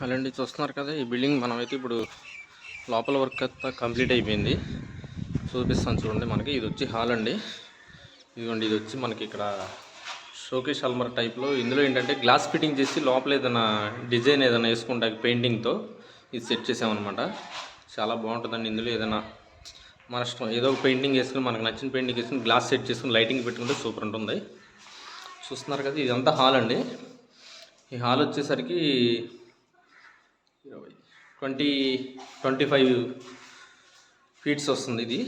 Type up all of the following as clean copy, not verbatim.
అలాంటి చూస్తున్నారు కదా, ఈ బిల్డింగ్ మనమైతే ఇప్పుడు లోపల వర్క్ అంతా కంప్లీట్ అయిపోయింది. చూపిస్తాను చూడండి. మనకి ఇది వచ్చి హాల్ అండి. ఇదిగోండి, ఇది వచ్చి మనకి ఇక్కడ షోకేష్ అల్మర్ టైప్లో. ఇందులో ఏంటంటే గ్లాస్ ఫిట్టింగ్ చేసి లోపల ఏదైనా డిజైన్ ఏదైనా వేసుకుంటాకి పెయింటింగ్తో ఇది సెట్ చేసామన్నమాట. చాలా బాగుంటుందండి. ఇందులో ఏదైనా మన ఇష్టం ఏదో ఒక పెయింటింగ్ వేసుకుని మనకు నచ్చిన పెయింటింగ్ వేసుకుని గ్లాస్ సెట్ చేసుకుని లైటింగ్ పెట్టుకుంటే సూపర్ ఉంటుంది. చూస్తున్నారు కదా, ఇదంతా హాల్ అండి. ఈ హాల్ వచ్చేసరికి 25 ఫీట్స్ వస్తుంది. ఇది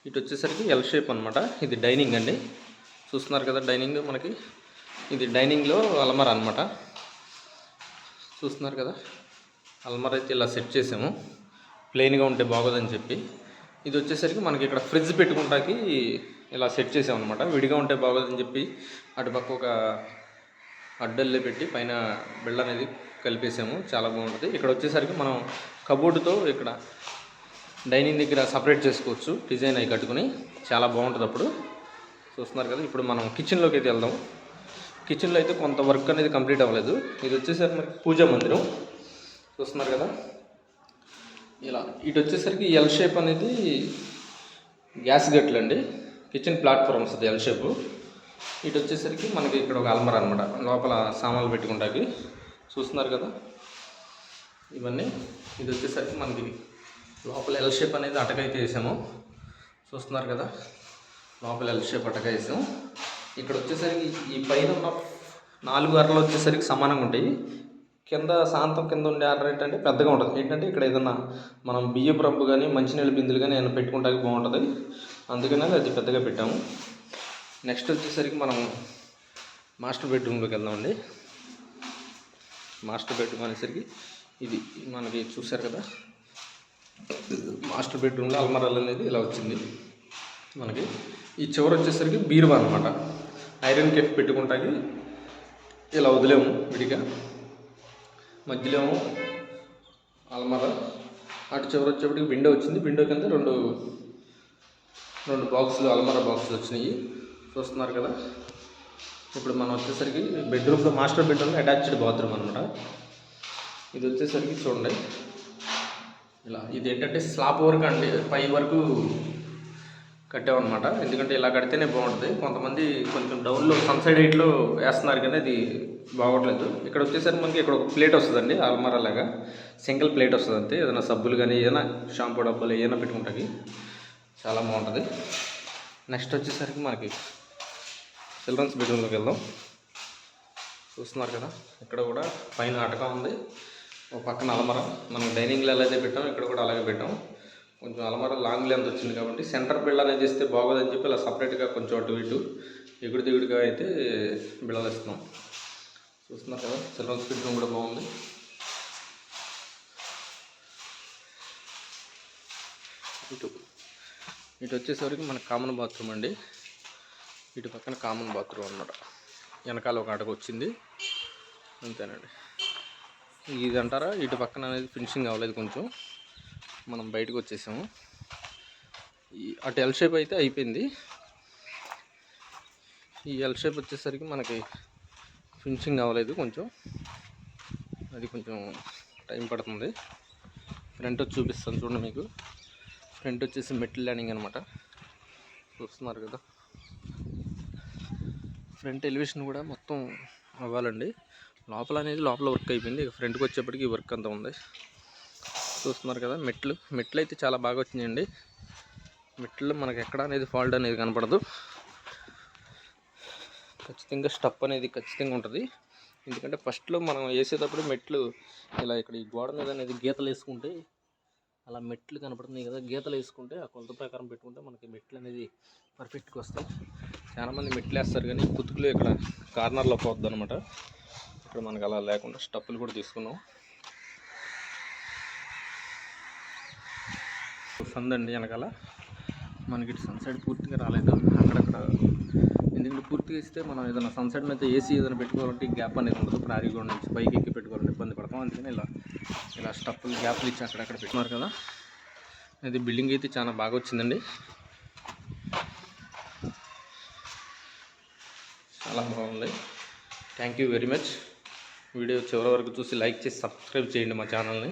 ఇటు వచ్చేసరికి ఎల్ షేప్ అనమాట. ఇది డైనింగ్ అండి. చూస్తున్నారు కదా, డైనింగ్ మనకి ఇది డైనింగ్లో అల్మర్ అనమాట. చూస్తున్నారు కదా, అల్మర్ అయితే ఇలా సెట్ చేసాము. ప్లెయిన్గా ఉంటే బాగోదని చెప్పి. ఇది వచ్చేసరికి మనకి ఇక్కడ ఫ్రిడ్జ్ పెట్టుకుంటాకి ఇలా సెట్ చేసాం అనమాట. విడిగా ఉంటే బాగోదని చెప్పి అటుపక్క ఒక అడ్డల్లే పెట్టి పైన బిళ్ళ అనేది కలిపేసాము. చాలా బాగుంటుంది. ఇక్కడ వచ్చేసరికి మనం కబోర్డుతో ఇక్కడ డైనింగ్ దగ్గర సపరేట్ చేసుకోవచ్చు, డిజైన్ అవి కట్టుకుని. చాలా బాగుంటుంది అప్పుడు. చూస్తున్నారు కదా, ఇప్పుడు మనం కిచెన్లోకి అయితే వెళ్దాం. కిచెన్లో అయితే కొంత వర్క్ అనేది కంప్లీట్ అవ్వలేదు. ఇది వచ్చేసరికి మనకి పూజా మందిరం. చూస్తున్నారు కదా, ఇలా ఇటు వచ్చేసరికి ఎల్ షేప్ అనేది గ్యాస్ గట్లు అండి. కిచెన్ ప్లాట్ఫామ్ వస్తుంది ఎల్ షేపు. ఇటు వచ్చేసరికి మనకి ఇక్కడ ఒక అల్మర్ అనమాట, లోపల సామాన్లు పెట్టుకుంటాకి. చూస్తున్నారు కదా ఇవన్నీ. ఇది వచ్చేసరికి మనకి లోపల ఎల్ షేప్ అనేది అటకైతే వేసాము. చూస్తున్నారు కదా, లోపల ఎల్ షేప్ అటక వేసాము. ఇక్కడ వచ్చేసరికి ఈ పైన ఉన్న 4 అరలు వచ్చేసరికి సమానంగా ఉంటాయి. కింద సాంతం కింద ఉండే అర్ర ఏంటంటే పెద్దగా ఉంటుంది. ఏంటంటే ఇక్కడ ఏదన్నా మనం బియ్యపు రబ్బు కానీ మంచినీళ్ళ బిందులు కానీ ఏమైనా పెట్టుకుంటానికి బాగుంటుంది. అందుకనే అది పెద్దగా పెట్టాము. నెక్స్ట్ వచ్చేసరికి మనం మాస్టర్ బెడ్రూమ్లోకి వెళ్దామండి. మాస్టర్ బెడ్రూమ్ అనేసరికి ఇది మనకి చూసారు కదా, మాస్టర్ బెడ్రూమ్లో అల్మరాలు అనేది ఇలా వచ్చింది మనకి. ఈ చివర వచ్చేసరికి బీరువా అనమాట. ఐరన్ కేఫ్ పెట్టుకుంటాకి ఇలా వదిలేము విడిగా. మధ్యలో అల్మరా. అటు చివర వచ్చేప్పటికి విండో వచ్చింది. విండో కింద రెండు బాక్సులు, అల్మరా బాక్సులు వచ్చినాయి. చూస్తున్నారు కదా. ఇప్పుడు మనం వచ్చేసరికి బెడ్రూమ్లో మాస్టర్ బెడ్రూమ్లో అటాచ్డ్ బాత్రూమ్ అనమాట. ఇది వచ్చేసరికి చూడండి ఇలా. ఇది ఏంటంటే స్లాబ్ వరకు అండి, పై వరకు కట్టామన్నమాట. ఎందుకంటే ఇలా కడితేనే బాగుంటుంది. కొంతమంది కొంచెం డౌన్లో సన్సైడ్ హైట్లో వేస్తున్నారు కానీ అది బాగోట్లేదు. ఇక్కడ వచ్చేసరికి మనకి ఇక్కడ ఒక ప్లేట్ వస్తుందండి, అల్మరా లాగా సింగిల్ ప్లేట్ వస్తుంది అంతే. ఏదైనా సబ్బులు కానీ ఏదైనా షాంపూ డబ్బాలు ఏదైనా పెట్టుకుంటాకి చాలా బాగుంటుంది. నెక్స్ట్ వచ్చేసరికి మనకి చిల్డ్రన్స్ బెడ్రూమ్లోకి వెళ్దాం. చూస్తున్నారు కదా, ఇక్కడ కూడా పైన అటక ఉంది, ఒక పక్కన అలమర. మనం డైనింగ్లో ఎలా అయితే పెట్టాం ఇక్కడ కూడా అలాగే పెట్టాం. కొంచెం అలమర లాంగ్ లెంత్ వచ్చింది కాబట్టి సెంటర్ బిళ్ళ అనేది చేస్తే బాగోదని చెప్పి ఇలా సపరేట్గా కొంచెం అటు ఇటు ఎగుడు దిగుడుగా అయితే బిళ్ళలు ఇస్తున్నాం. చూస్తున్నారు కదా, చిల్డ్రన్స్ బెడ్రూమ్ కూడా బాగుంది. ఇటు వచ్చేసరికి మనకు కామన్ బాత్రూమ్ అండి. ఇటు పక్కన కామన్ బాత్రూమ్ అన్నమాట. వెనకాల ఒక అటక వచ్చింది అంతేనండి. ఇది అంటారా, ఇటు పక్కన అనేది ఫినిషింగ్ అవ్వలేదు, కొంచెం మనం బయటకు వచ్చేసాము. అటు ఎల్ షేప్ అయితే అయిపోయింది. ఈ ఎల్ షేప్ వచ్చేసరికి మనకి ఫినిషింగ్ అవ్వలేదు, కొంచెం అది కొంచెం టైం పడుతుంది. ఫ్రంట్ వచ్చి చూపిస్తాను చూడండి మీకు. ఫ్రంట్ వచ్చేసి మెటల్ ల్యాండింగ్ అనమాట. చూస్తున్నారు కదా, ఫ్రంట్ ఎలివేషన్ కూడా మొత్తం అవ్వాలండి. లోపల అనేది లోపల వర్క్ అయిపోయింది. ఇక ఫ్రంట్కి వచ్చేప్పటికి వర్క్ అంతా ఉంది. చూస్తున్నారు కదా, మెట్లు అయితే చాలా బాగా వచ్చినాయండి. మెట్లు మనకి ఎక్కడ అనేది ఫాల్ట్ అనేది కనపడదు. ఖచ్చితంగా స్టప్ అనేది ఖచ్చితంగా ఉంటుంది. ఎందుకంటే ఫస్ట్లో మనం వేసేటప్పుడు మెట్లు ఇలా ఇక్కడ ఈ గోడ మీద అనేది గీతలు వేసుకుంటే అలా మెట్లు కనపడుతుంది కదా, గీతలు వేసుకుంటే ఆ కొలత ప్రకారం పెట్టుకుంటే మనకి మెట్లు అనేది పర్ఫెక్ట్గా వస్తాయి. చాలామంది మెట్లు వేస్తారు కానీ కుతుకులు ఇక్కడ కార్నర్లో పోద్ది అనమాట. ఇక్కడ మనకు అలా లేకుండా స్టప్పులు కూడా తీసుకున్నాం. సందండి వెనకాల మనకి ఇటు సన్సైడ్ పూర్తిగా రాలేదు, అక్కడక్కడ. ఎందుకంటే పూర్తిగా ఇస్తే మనం ఏదైనా సన్సైడ్ మీద ఏసీ ఏదైనా పెట్టుకోవాలంటే గ్యాప్ అనేది ఉండదు. ప్రారీగోడ్ నుంచి పైకి ఎక్కి పెట్టుకోవాలంటే ఇబ్బంది పడతాం. అందుకని ఇలా స్టప్పులు గ్యాప్లు ఇచ్చి అక్కడక్కడ పెట్టుకున్నారు కదా. ఇది బిల్డింగ్ అయితే చాలా బాగా వచ్చిందండి, చాలా బాగుంది. Thank you very much. Video చివరి వరకు చూసి లైక్ చేసి సబ్స్క్రైబ్ చేయండి మా ఛానల్ని.